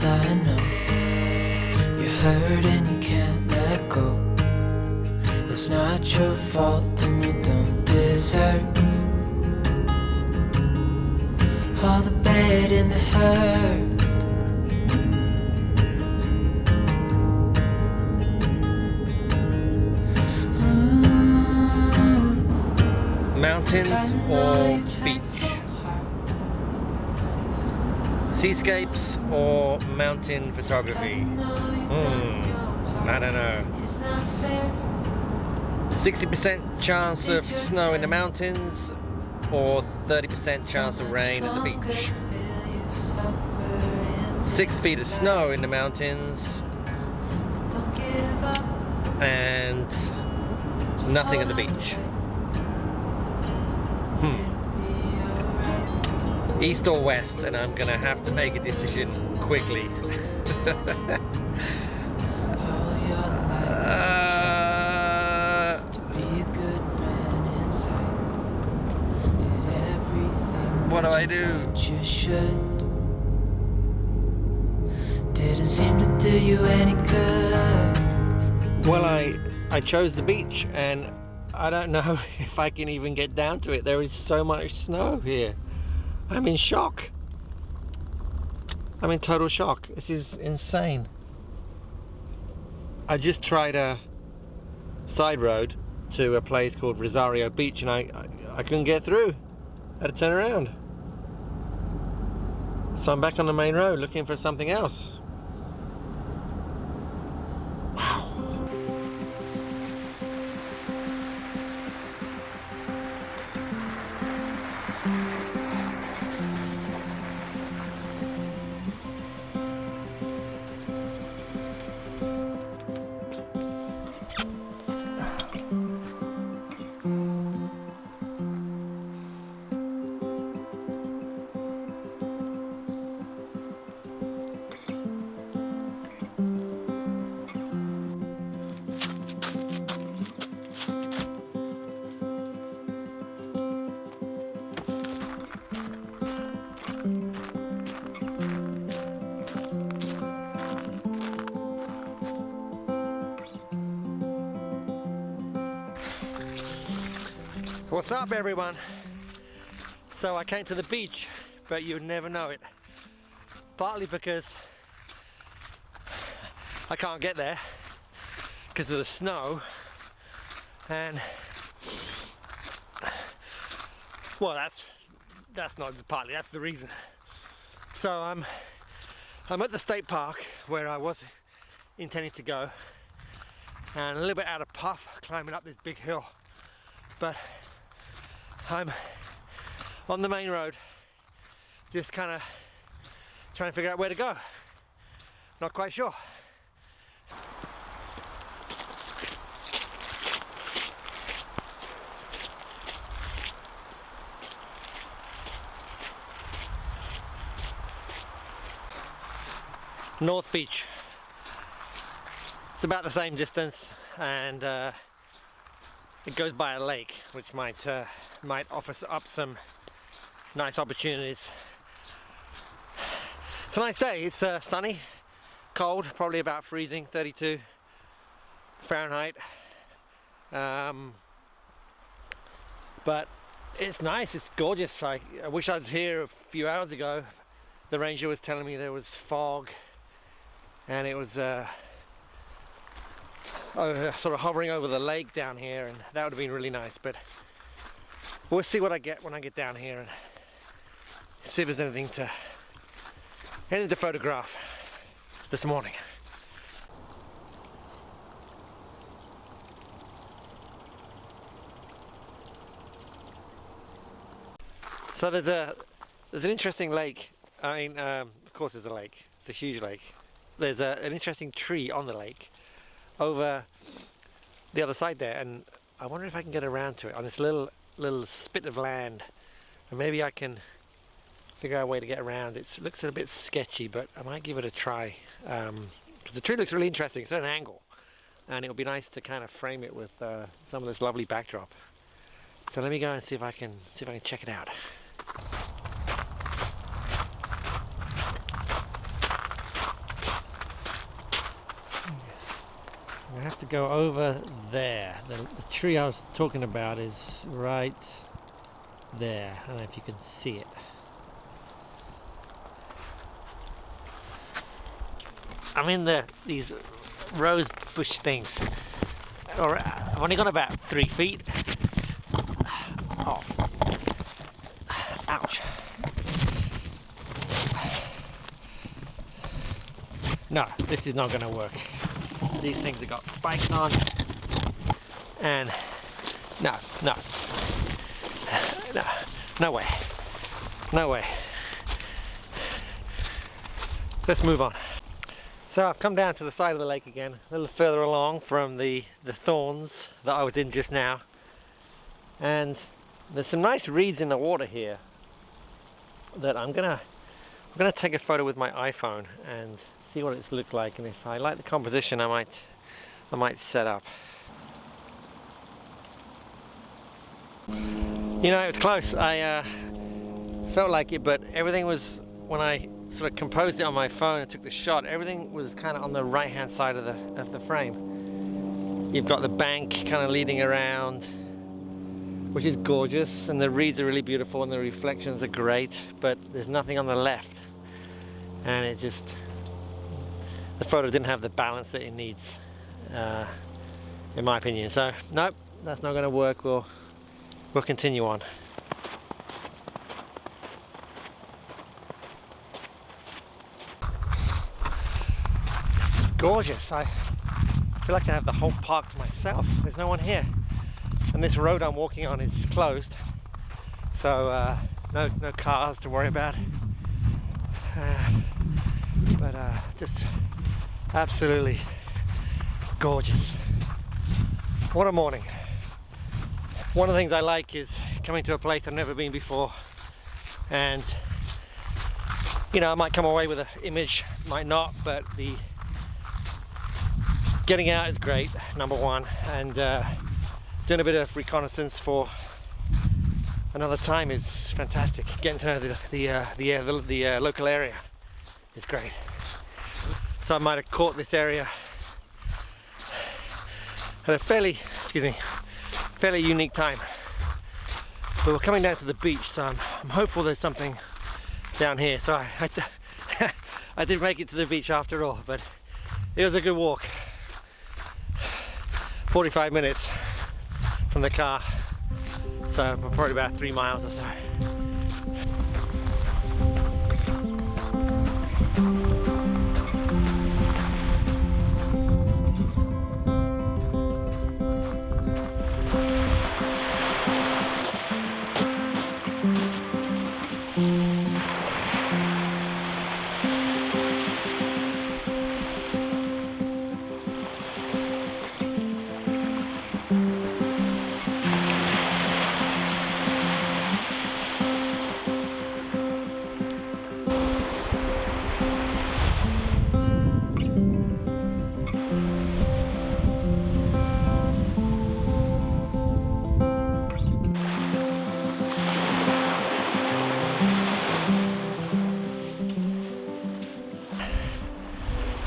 that I know you're hurt and you can't let go. It's not your fault and you don't deserve all the bad and the hurt. Mountains or beach? Seascapes or mountain photography? I don't know. 60% chance of snow in the mountains or 30% chance of rain at the beach? 6 feet of snow in the mountains and nothing at the beach. East or west, and I'm gonna have to make a decision quickly. What do I do? Didn't seem to do you any good. Well, I chose the beach, and I don't know if I can even get down to it. There is so much snow here. I'm in shock. I'm in total shock. This is insane. I just tried a side road to a place called Rosario Beach, and I couldn't get through. I had to turn around. So I'm back on the main road looking for something else. Wow. What's up, everyone? So I came to the beach, but you'd never know it. Partly because I can't get there because of the snow, and well, that's not partly, that's the reason. So I'm at the state park where I was intending to go, and a little bit out of puff climbing up this big hill, but I'm on the main road, just kind of trying to figure out where to go. Not quite sure. North Beach. It's about the same distance, and it goes by a lake, which might offer up some nice opportunities. It's a nice day. It's sunny, cold, probably about freezing, 32 Fahrenheit. But it's nice. It's gorgeous. I wish I was here a few hours ago. The ranger was telling me there was fog, and it was sort of hovering over the lake down here, and that would have been really nice, but we'll see what I get when I get down here and see if there's anything to photograph this morning. So there's an interesting lake. I mean, of course there's a lake. It's a huge lake. There's an interesting tree on the lake over the other side there, and I wonder if I can get around to it on this little spit of land, and maybe I can figure out a way to get around. It looks a bit sketchy, but I might give it a try, because the tree looks really interesting. It's at an angle, and it'll be nice to kind of frame it with some of this lovely backdrop. So let me go and see if I can check it out. I have to go over there. The tree I was talking about is right there. I don't know if you can see it. I'm in these rose bush things. I've only gone about 3 feet. Oh, ouch. No, this is not going to work. These things have got spikes on, and no, no way. Let's move on. So I've come down to the side of the lake again, a little further along from the thorns that I was in just now, and there's some nice reeds in the water here that I'm gonna take a photo with my iPhone and see what it looks like, and if I like the composition I might set up. You know, it was close. I felt like it, but everything was, when I sort of composed it on my phone and took the shot, everything was kind of on the right hand side of the frame. You've got the bank kind of leading around, which is gorgeous, and the reeds are really beautiful and the reflections are great, but there's nothing on the left, and it just, the photo didn't have the balance that it needs, in my opinion. So nope, that's not going to work. We'll continue on. This is gorgeous. I feel like I have the whole park to myself. There's no one here, and this road I'm walking on is closed, so no cars to worry about. But just absolutely gorgeous. What a morning. One of the things I like is coming to a place I've never been before, and you know, I might come away with an image, might not, but the getting out is great, number one, and doing a bit of reconnaissance for another time is fantastic. Getting to know the local area is great. So I might have caught this area at a fairly unique time. But we're coming down to the beach, so I'm hopeful there's something down here. So I did make it to the beach after all, but it was a good walk. 45 minutes from the car, so probably about 3 miles or so.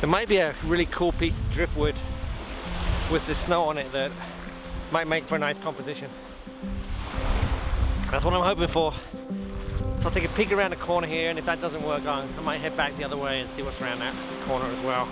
There might be a really cool piece of driftwood with the snow on it that might make for a nice composition. That's what I'm hoping for. So I'll take a peek around the corner here, and if that doesn't work, I might head back the other way and see what's around that corner as well.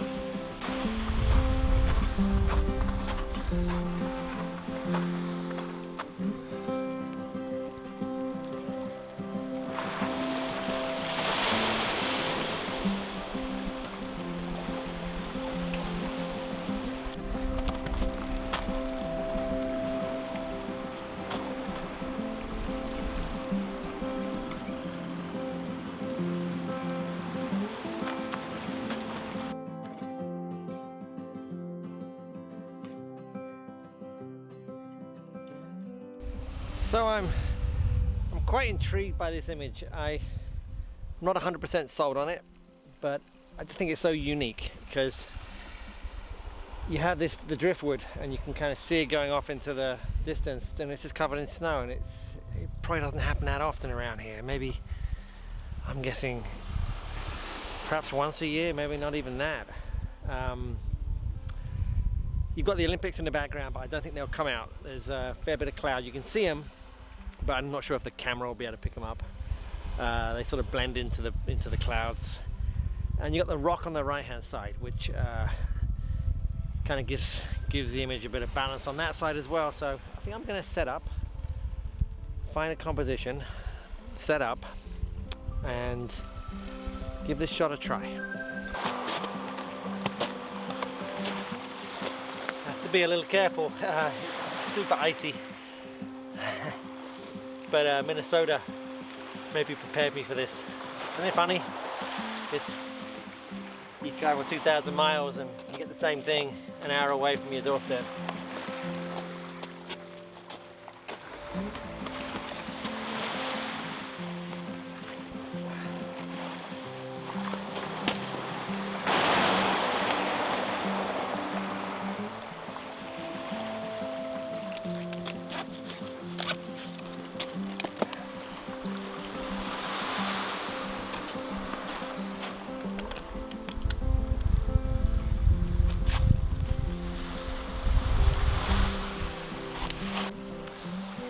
So I'm quite intrigued by this image. I'm not 100% sold on it, but I just think it's so unique because you have the driftwood and you can kind of see it going off into the distance, and it's just covered in snow, and it probably doesn't happen that often around here. Maybe, I'm guessing, perhaps once a year, maybe not even that. you've got the Olympics in the background, but I don't think they'll come out. There's a fair bit of cloud. You can see them, but I'm not sure if the camera will be able to pick them up. They sort of blend into the clouds. And you've got the rock on the right hand side, which kind of gives the image a bit of balance on that side as well. So I think I'm going to set up, find a composition, set up, and give this shot a try. Have to be a little careful. It's super icy. But Minnesota maybe prepared me for this. Isn't it funny? You travel 2,000 miles and you get the same thing an hour away from your doorstep.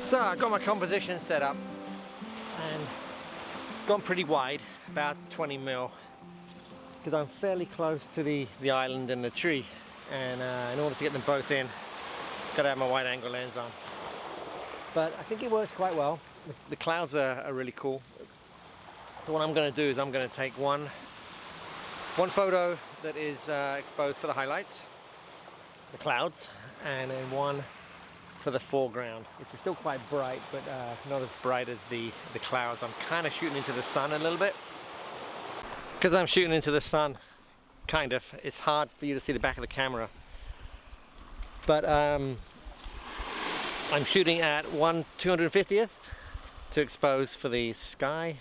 So I got my composition set up and gone pretty wide, about 20 mil, because I'm fairly close to the island and the tree, and in order to get them both in, got to have my wide angle lens on. But I think it works quite well. The clouds are really cool. So what I'm going to do is I'm going to take one photo that is exposed for the highlights, the clouds, and then one for the foreground, which is still quite bright, but not as bright as the clouds. I'm kind of shooting into the sun a little bit. Because I'm shooting into the sun, kind of, it's hard for you to see the back of the camera. But I'm shooting at 1/250th to expose for the sky.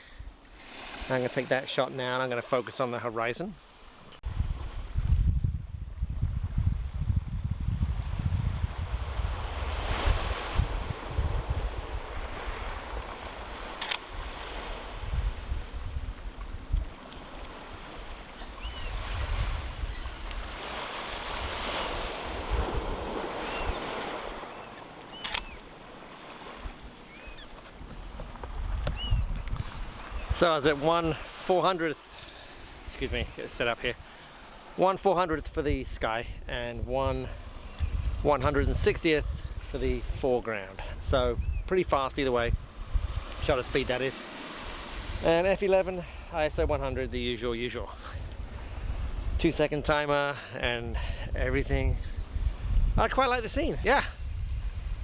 I'm going to take that shot now and I'm going to focus on the horizon. So I was at 1/400th, excuse me, get it set up here, 1/400th for the sky and 1/160th for the foreground. So pretty fast either way, shutter speed that is. And f11, ISO 100, the usual. 2-second timer and everything. I quite like the scene, yeah.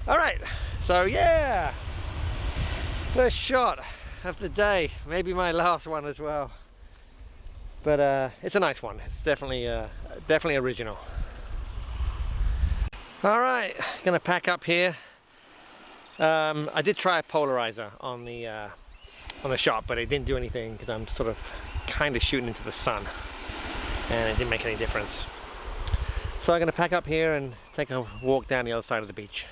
All right, so yeah, first shot of the day, maybe my last one as well, but it's a nice one. It's definitely original. All right, gonna pack up here. I did try a polarizer on the shot, but it didn't do anything because I'm sort of kind of shooting into the sun, and it didn't make any difference. So I'm gonna pack up here and take a walk down the other side of the beach.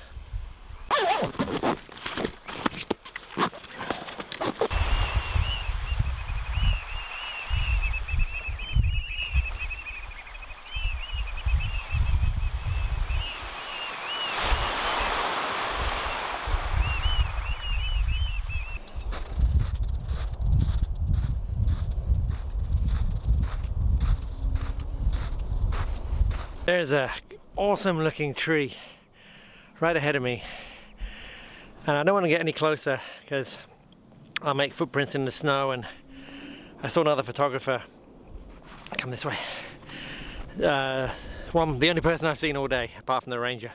There's a awesome looking tree right ahead of me, and I don't want to get any closer because I'll make footprints in the snow. And I saw another photographer come this way, the only person I've seen all day apart from the ranger,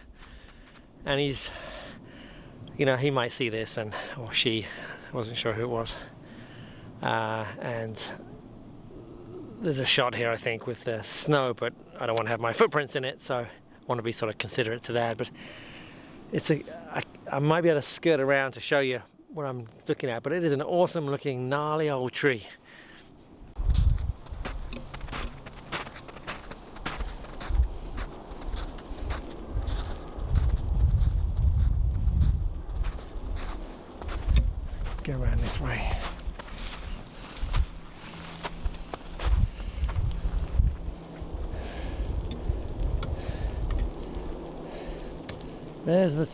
and he's, you know, he might see this, and or she, wasn't sure who it was, and there's a shot here I think with the snow, but I don't want to have my footprints in it, so I want to be sort of considerate to that. But I might be able to skirt around to show you what I'm looking at, but it is an awesome looking gnarly old tree. Go around this way. There's the...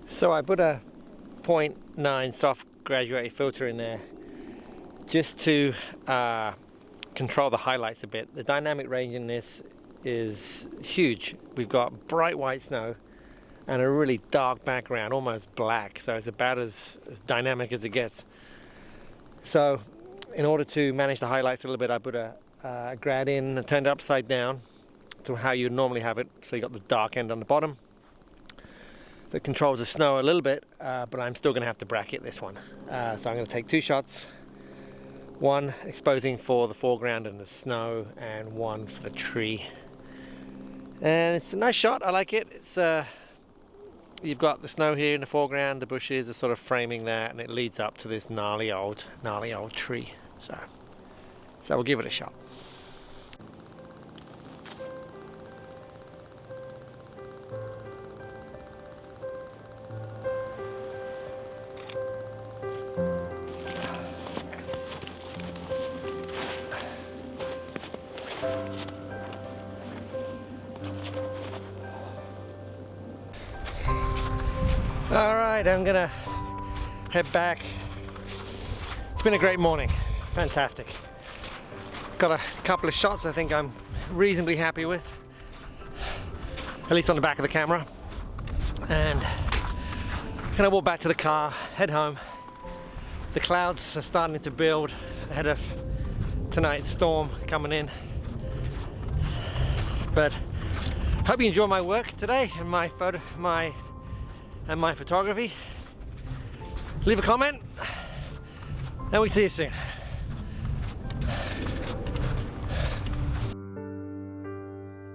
So I put a 0.9 soft graduated filter in there just to control the highlights a bit. The dynamic range in this is huge. We've got bright white snow and a really dark background, almost black, so it's about as dynamic as it gets. So in order to manage the highlights a little bit, I put a grad in, turned it upside down to how you'd normally have it, so you got the dark end on the bottom that controls the snow a little bit, but I'm still going to have to bracket this one. So I'm going to take 2 shots, one exposing for the foreground and the snow, and one for the tree. And it's a nice shot, I like it. It's you've got the snow here in the foreground, the bushes are sort of framing that, and it leads up to this gnarly old tree. So we'll give it a shot. Alright, I'm gonna head back. It's been a great morning, fantastic. Got a couple of shots I think I'm reasonably happy with, at least on the back of the camera. And gonna walk back to the car, head home. The clouds are starting to build ahead of tonight's storm coming in. But hope you enjoy my work today and my photography. Leave a comment and we see you soon.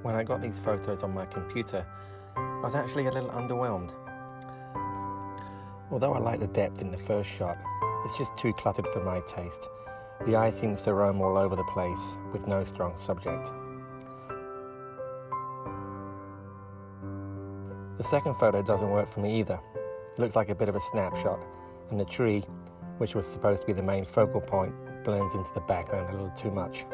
When I got these photos on my computer, I was actually a little underwhelmed. Although I like the depth in the first shot, it's just too cluttered for my taste. The eye seems to roam all over the place with no strong subject. The second photo doesn't work for me either. It looks like a bit of a snapshot, and the tree, which was supposed to be the main focal point, blends into the background a little too much.